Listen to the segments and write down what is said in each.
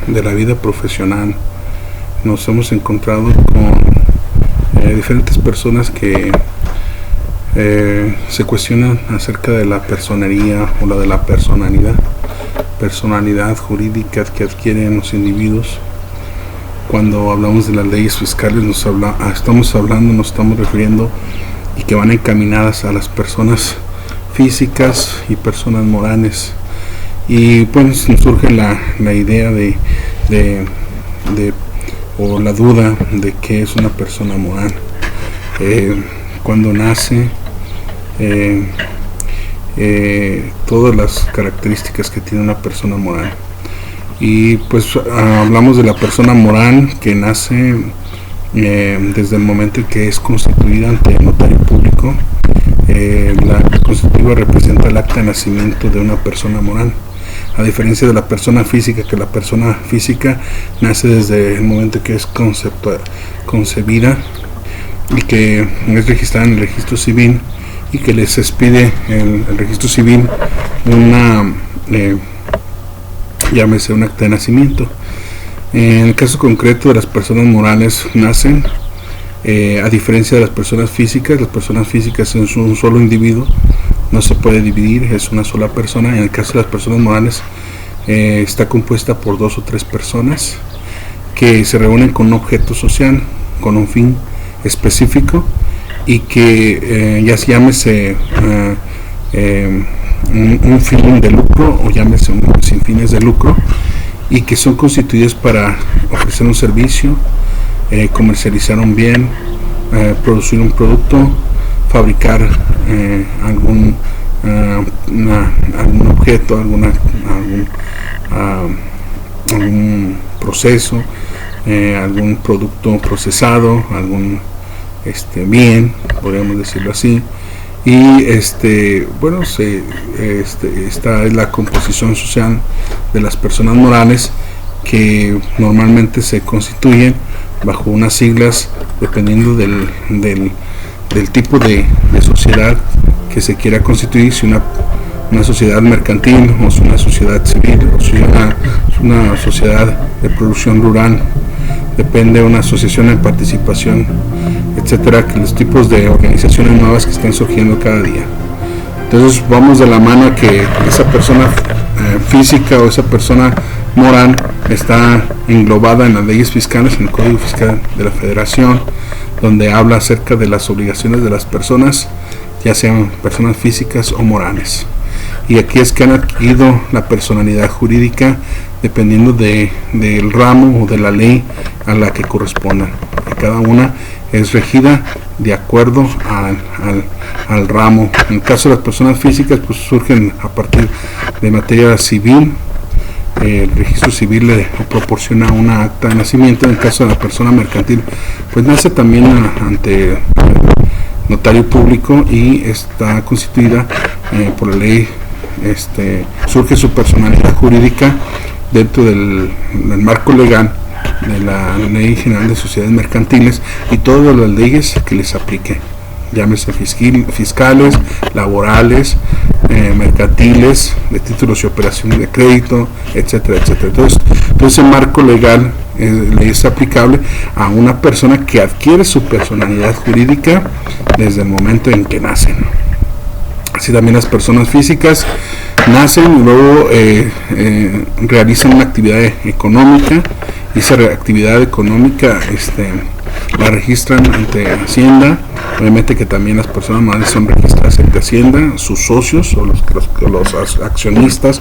de la vida profesional nos hemos encontrado con diferentes personas que se cuestionan acerca de la personería o la de la personalidad jurídica que adquieren los individuos. Cuando hablamos de las leyes fiscales nos estamos refiriendo y que van encaminadas a las personas físicas y personas morales. Y pues surge la idea o la duda de qué es una persona moral. Cuando nace, todas las características que tiene una persona moral. Y pues hablamos de la persona moral que nace desde el momento en que es constituida ante el notario público. La constitutiva representa el acta de nacimiento de una persona moral, a diferencia de la persona física, que la persona física nace desde el momento que es concebida y que es registrada en el registro civil, y que les expide el registro civil llámese un acta de nacimiento. En el caso concreto de las personas morales nacen, a diferencia de las personas físicas es un solo individuo, no se puede dividir, es una sola persona. En el caso de las personas morales está compuesta por 2 o 3 personas que se reúnen con un objeto social, con un fin específico, y que ya se llámese un fin de lucro o llámese sin fines de lucro, y que son constituidos para ofrecer un servicio, comercializar un bien, producir un producto, fabricar algún objeto, algún proceso, algún producto procesado, algún bien, podríamos decirlo así. Y esta es la composición social de las personas morales, que normalmente se constituyen bajo unas siglas dependiendo del tipo de sociedad que se quiera constituir, si una sociedad mercantil, o si una sociedad civil, o si una sociedad de producción rural, depende de una asociación de participación, etcétera, que los tipos de organizaciones nuevas que están surgiendo cada día. Entonces vamos de la mano a que esa persona física o esa persona moral está englobada en las leyes fiscales, en el Código Fiscal de la Federación, donde habla acerca de las obligaciones de las personas, ya sean personas físicas o morales. Y aquí es que han adquirido la personalidad jurídica dependiendo del ramo o de la ley a la que correspondan. Cada una es regida de acuerdo al ramo. En el caso de las personas físicas, pues surgen a partir de materia civil. El registro civil le proporciona una acta de nacimiento. En el caso de la persona mercantil, pues nace también ante el notario público y está constituida por la ley. Surge su personalidad jurídica dentro del marco legal de la Ley General de Sociedades Mercantiles y todas las leyes que les aplique, llámese fiscales, laborales, mercantiles, de títulos y operaciones de crédito, etcétera, etcétera. Entonces el marco legal le es aplicable a una persona que adquiere su personalidad jurídica desde el momento en que nacen. Así también las personas físicas nacen y luego realizan una actividad económica, y esa actividad económica la registran ante Hacienda. Obviamente que también las personas morales son registradas ante Hacienda, sus socios o los accionistas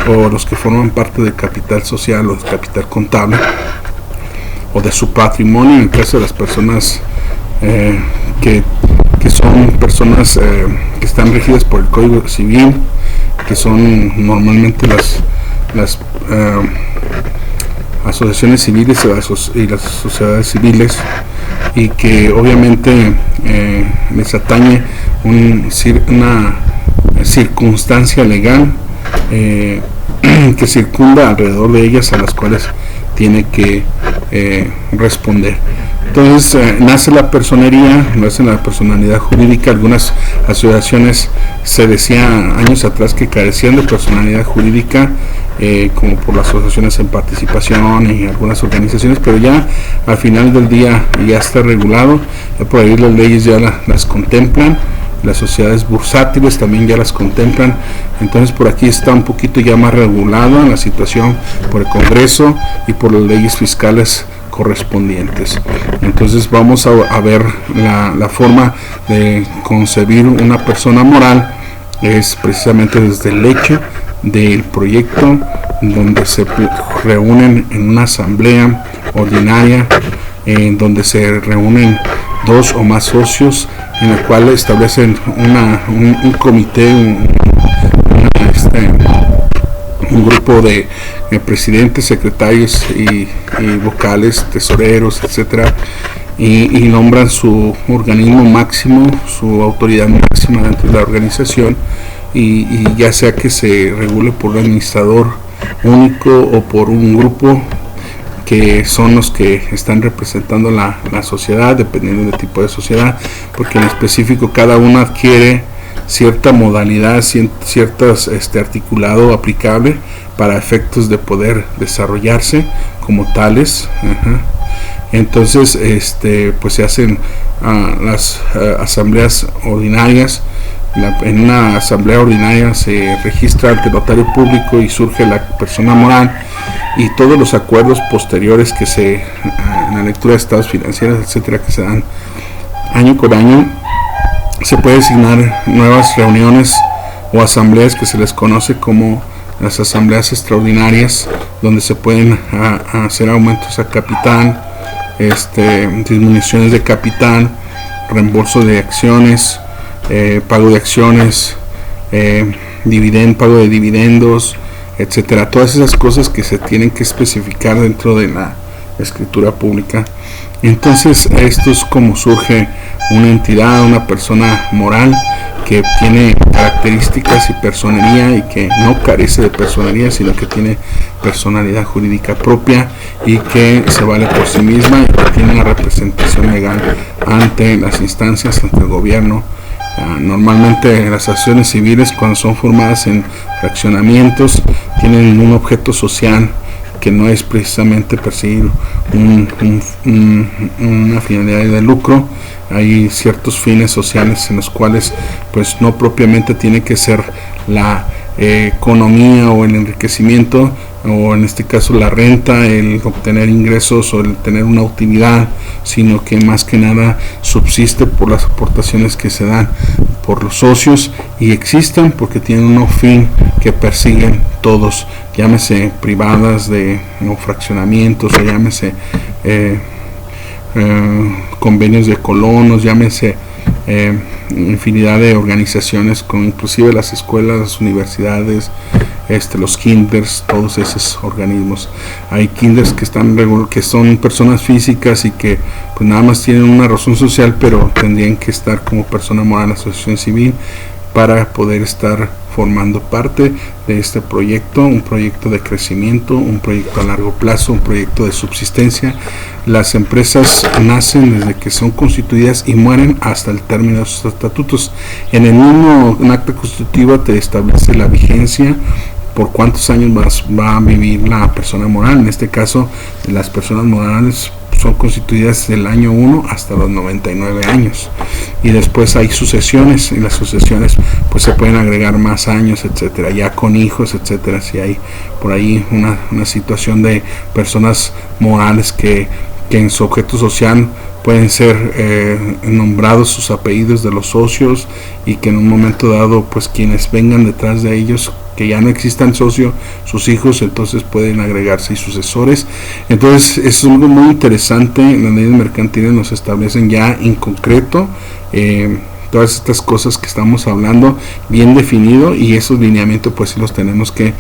o los que forman parte del capital social o del capital contable o de su patrimonio. En el caso de las personas que son personas que están regidas por el Código Civil, que son normalmente las asociaciones civiles y las sociedades civiles, y que obviamente les atañe una circunstancia legal que circunda alrededor de ellas, a las cuales tiene que responder. Entonces nace la personería, nace la personalidad jurídica. Algunas asociaciones, se decía años atrás, que carecían de personalidad jurídica, como por las asociaciones en participación y algunas organizaciones, pero ya al final del día ya está regulado, por ahí las leyes ya las contemplan, las sociedades bursátiles también ya las contemplan. Entonces por aquí está un poquito ya más regulada la situación por el Congreso y por las leyes fiscales correspondientes. Entonces vamos a ver la forma de concebir una persona moral. Es precisamente desde el hecho del proyecto, donde se reúnen en una asamblea ordinaria, en donde se reúnen dos o más socios, en la cual establecen un comité, un grupo de presidentes, secretarios y vocales, tesoreros, etcétera, y nombran su organismo máximo, su autoridad máxima dentro de la organización, y ya sea que se regule por un administrador único o por un grupo que son los que están representando la sociedad, dependiendo del tipo de sociedad, porque en específico cada uno adquiere cierta modalidad, ciertos articulado aplicable para efectos de poder desarrollarse como tales. Entonces pues se hacen las asambleas ordinarias. En una asamblea ordinaria se registra ante el notario público y surge la persona moral, y todos los acuerdos posteriores que en la lectura de estados financieros, etcétera, que se dan año con año, se puede designar nuevas reuniones o asambleas que se les conoce como las asambleas extraordinarias, donde se pueden hacer aumentos a capital, disminuciones de capital, reembolso de acciones, pago de acciones, pago de dividendos, etcétera. Todas esas cosas que se tienen que especificar dentro de la escritura pública. Entonces esto es como surge una entidad, una persona moral que tiene características y personería, y que no carece de personería, sino que tiene personalidad jurídica propia y que se vale por sí misma, y que tiene una representación legal ante las instancias, ante el gobierno. Normalmente las asociaciones civiles, cuando son formadas en fraccionamientos, tienen un objeto social que no es precisamente perseguir una finalidad de lucro. Hay ciertos fines sociales en los cuales pues no propiamente tiene que ser la economía o el enriquecimiento, o en este caso la renta, el obtener ingresos o el tener una utilidad, sino que más que nada subsiste por las aportaciones que se dan por los socios, y existen porque tienen un fin que persiguen todos, llámese privadas o fraccionamientos, o llámese convenios de colonos, llámese infinidad de organizaciones, con inclusive las escuelas, las universidades, los kinders, todos esos organismos. Hay kinders que son personas físicas y que pues nada más tienen una razón social, pero tendrían que estar como persona moral en la asociación civil para poder estar formando parte de este proyecto, un proyecto de crecimiento, un proyecto a largo plazo, un proyecto de subsistencia. Las empresas nacen desde que son constituidas y mueren hasta el término de sus estatutos. En el mismo acta constitutiva te establece la vigencia, por cuántos años más va a vivir la persona moral. En este caso, las personas morales son constituidas del año 1 hasta los 99 años, y después hay sucesiones, y las sucesiones pues se pueden agregar más años, etcétera, ya con hijos, etcétera. Si hay por ahí una situación de personas morales que en su objeto social pueden ser nombrados sus apellidos de los socios, y que en un momento dado pues quienes vengan detrás de ellos, que ya no existan socios, sus hijos, entonces pueden agregarse y sucesores. Entonces es algo muy interesante. Las leyes mercantiles nos establecen ya en concreto todas estas cosas que estamos hablando bien definido, y esos lineamientos pues sí los tenemos que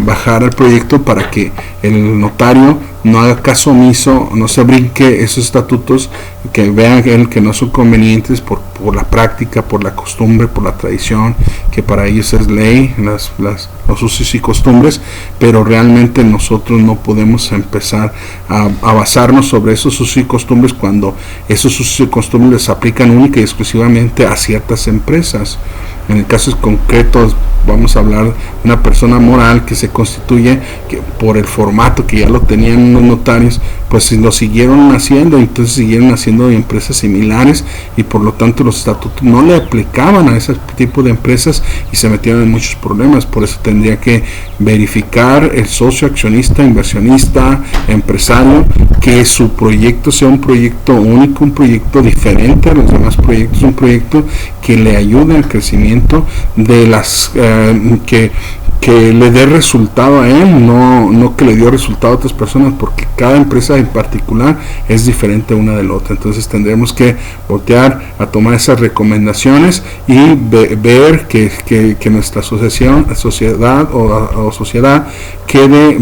bajar al proyecto para que el notario no haga caso omiso, no se brinque esos estatutos, que vean que no son convenientes por la práctica, por la costumbre, por la tradición, que para ellos es ley, los usos y costumbres, pero realmente nosotros no podemos empezar a basarnos sobre esos usos y costumbres cuando esos usos y costumbres les aplican única y exclusivamente a ciertas empresas. En el caso concreto vamos a hablar de una persona moral que se constituye, que por el formato que ya lo tenían los notarios, pues lo siguieron haciendo, entonces siguieron haciendo empresas similares y por lo tanto los estatutos no le aplicaban a ese tipo de empresas y se metieron en muchos problemas. Por eso tendría que verificar el socio, accionista, inversionista, empresario, que su proyecto sea un proyecto único, un proyecto diferente a los demás proyectos, un proyecto que le ayude al crecimiento de las que le dé resultado a él, no que le dio resultado a otras personas, porque cada empresa en particular es diferente una de la otra. Entonces tendremos que voltear a tomar esas recomendaciones y ver que nuestra sociedad quede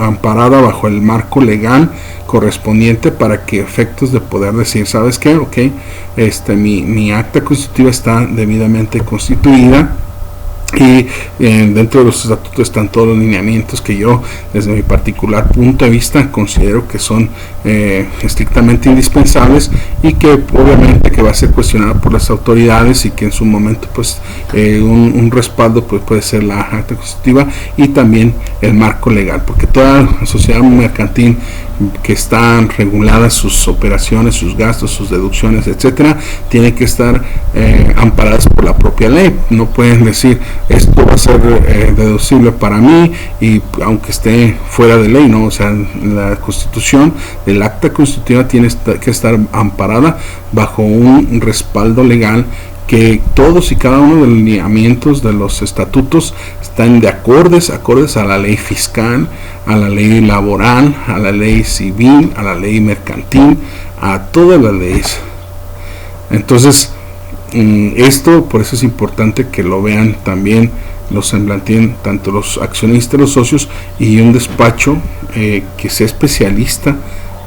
amparada bajo el marco legal correspondiente, para que efectos de poder decir, ¿sabes qué? Mi acta constitutiva está debidamente constituida y dentro de los estatutos están todos los lineamientos que yo, desde mi particular punto de vista, considero que son estrictamente indispensables y que obviamente que va a ser cuestionado por las autoridades y que en su momento pues un respaldo pues puede ser la acta constitutiva y también el marco legal, porque toda sociedad mercantil que están reguladas sus operaciones, sus gastos, sus deducciones, etcétera, tienen que estar amparadas por la propia ley. No pueden decir esto va a ser deducible para mí y aunque esté fuera de ley, no. O sea, la Constitución, el acta constitutiva tiene que estar amparada bajo un respaldo legal, que todos y cada uno de los lineamientos de los estatutos están de acordes a la ley fiscal, a la ley laboral, a la ley civil, a la ley mercantil, a todas las leyes. Entonces, esto, por eso es importante que lo vean también, los semblanteen tanto los accionistas, los socios y un despacho que sea especialista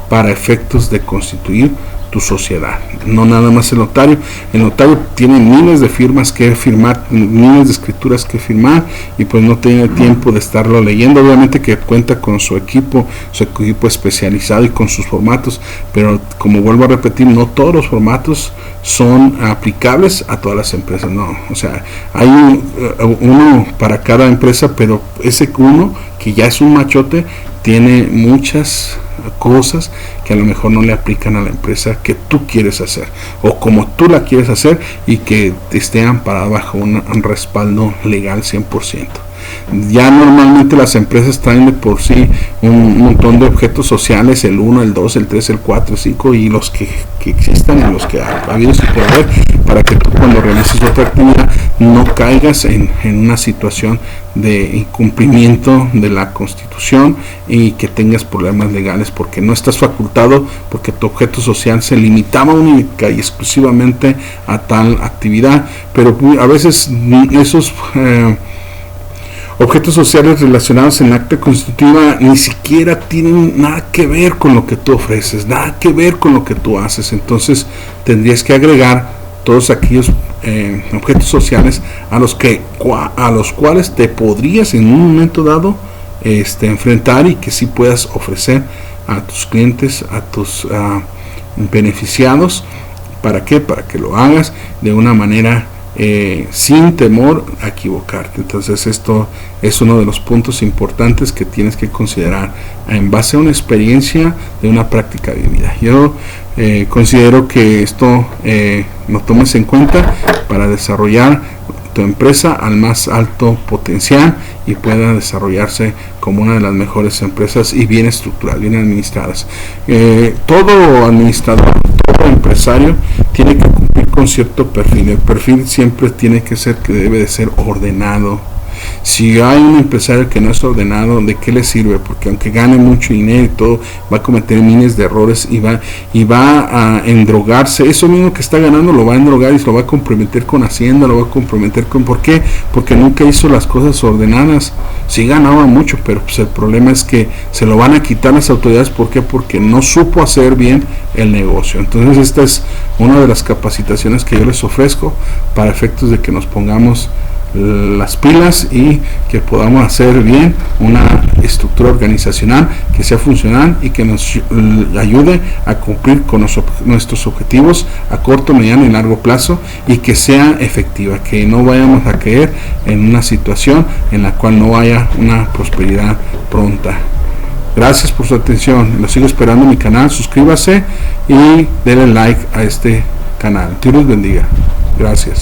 para efectos de constituir tu sociedad, no nada más el notario. El notario tiene miles de firmas que firmar, miles de escrituras que firmar y pues no tiene tiempo de estarlo leyendo. Obviamente que cuenta con su equipo especializado y con sus formatos, pero como vuelvo a repetir, no todos los formatos son aplicables a todas las empresas, no. O sea, hay uno para cada empresa, pero ese uno que ya es un machote tiene muchas cosas que a lo mejor no le aplican a la empresa que tú quieres hacer o como tú la quieres hacer y que esté amparada bajo un respaldo legal 100%. Ya normalmente las empresas traen de por sí un montón de objetos sociales, el 1, el 2, el 3, el 4, el 5 y los que existan y los que ha habido y por haber, para que tú cuando realices otra actividad no caigas en una situación de incumplimiento de la Constitución y que tengas problemas legales porque no estás facultado, porque tu objeto social se limitaba única y exclusivamente a tal actividad. Pero a veces esos objetos sociales relacionados en la acta constitutiva ni siquiera tienen nada que ver con lo que tú ofreces, nada que ver con lo que tú haces. Entonces tendrías que agregar todos aquellos objetos sociales a los cuales te podrías en un momento dado enfrentar y que sí puedas ofrecer a tus clientes, a tus beneficiados. ¿Para qué? Para que lo hagas de una manera sin temor a equivocarte. Entonces esto es uno de los puntos importantes que tienes que considerar en base a una experiencia de una práctica vivida. Yo considero que esto lo tomes en cuenta para desarrollar tu empresa al más alto potencial y pueda desarrollarse como una de las mejores empresas y bien estructuradas, bien administradas. Todo administrador, todo empresario tiene que cumplir con cierto perfil. El perfil siempre tiene que ser, que debe de ser ordenado, Si hay un empresario que no es ordenado, ¿de qué le sirve? Porque aunque gane mucho dinero y todo, va a cometer miles de errores y va a endrogarse. Eso mismo que está ganando lo va a endrogar y se lo va a comprometer con Hacienda, lo va a comprometer con... ¿Por qué? Porque nunca hizo las cosas ordenadas. Sí ganaba mucho, pero pues el problema es que se lo van a quitar las autoridades. ¿Por qué? Porque no supo hacer bien el negocio. Entonces esta es una de las capacitaciones que yo les ofrezco para efectos de que nos pongamos las pilas y que podamos hacer bien una estructura organizacional que sea funcional y que nos ayude a cumplir con nuestros objetivos a corto, mediano y largo plazo, y que sea efectiva, que no vayamos a caer en una situación en la cual no haya una prosperidad pronta. Gracias por su atención, lo sigo esperando en mi canal. Suscríbase y denle like a este canal. Dios los bendiga. Gracias.